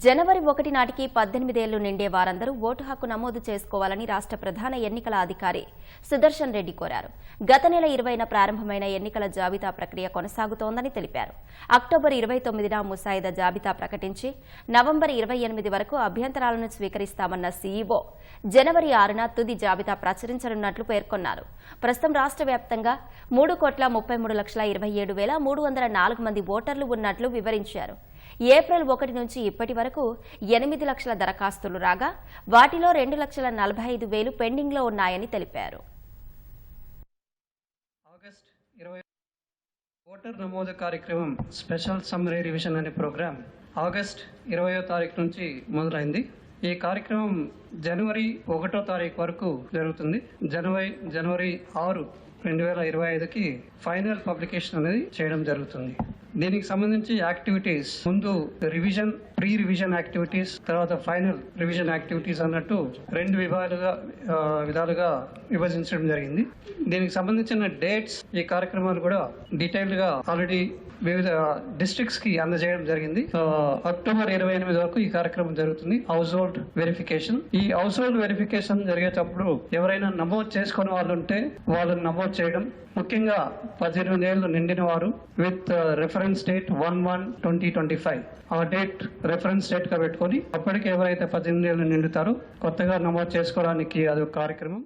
జనవరి 1 నాటికి 18 ఏళ్లు నిండే వారందరూ ఓటు హక్కు నమోదు చేసుకోవాలని రాష్ట్ర ప్రధాన ఎన్నికల అధికారి సుదర్శన్ రెడ్డి కోరారు. గత నెల 20న ప్రారంభమైన ఎన్నికల జాబితా ప్రక్రియ కొనసాగుతోందని తెలిపారు. అక్టోబర్ 29న ముసాయిదా జాబితా ప్రకటించి నవంబర్ 28 వరకు అభ్యంతరాలను స్వీకరిస్తామన్న సీఈఓ జనవరి 6న తుది జాబితా ప్రచురించనున్నట్లు పేర్కొన్నారు. ప్రస్తుతం రాష్ట్ర వ్యాప్తంగా 3,33,27,304 మంది ఓటర్లు ఉన్నట్లు వివరించారు. ఏప్రిల్ 1 నుంచి ఇప్పటి వరకు 8 లక్షల దరఖాస్తులు రాగా వాటిలో 2,45,000 పెండింగ్లో ఉన్నాయని తెలిపారు. ఆగస్ట్ 20 ఓటర్ నమోదు కార్యక్రమం స్పెషల్ సమ్మరీ రివిజన్ అనే ప్రోగ్రాం ఆగస్ట్ 20వ తారీఖు నుంచి మొదలైంది. ఈ కార్యక్రమం జనవరి 1వ తారీఖు వరకు జరుగుతుంది. జనవరి 6, 2025కి ఫైనల్ పబ్లికేషన్ అనేది చేయడం జరుగుతుంది. దీనికి సంబంధించి యాక్టివిటీస్ ముందు రివిజన్, ప్రీ రివిజన్ యాక్టివిటీస్, తర్వాత ఫైనల్ రివిజన్ యాక్టివిటీస్ అన్నట్టు 2 విధాలుగా విభజించడం జరిగింది. దీనికి సంబంధించిన డేట్స్, ఈ కార్యక్రమాలు కూడా డీటెయిల్డ్ గా ఆల్రెడీ వివిధ డిస్ట్రిక్ట్స్ కి అందజేయడం జరిగింది. అక్టోబర్ 28 వరకు ఈ కార్యక్రమం జరుగుతుంది. House hold verification. ఈ హౌస్ హోల్డ్ వెరిఫికేషన్ జరిగేటప్పుడు ఎవరైనా నమోదు చేసుకునే వాళ్ళు ఉంటే వాళ్ళని నమోదు చేయడం, ముఖ్యంగా 18 ఏళ్లు నిండిన వారు విత్ రెఫరెన్స్ డేట్ 1/1/2025 ఆ డేట్ రెఫరెన్స్ డేట్ గా పెట్టుకొని అప్పటికి ఎవరైతే 18 ఏళ్లు నిండుతారో కొత్తగా నమోదు చేసుకోవడానికి అది ఒక కార్యక్రమం.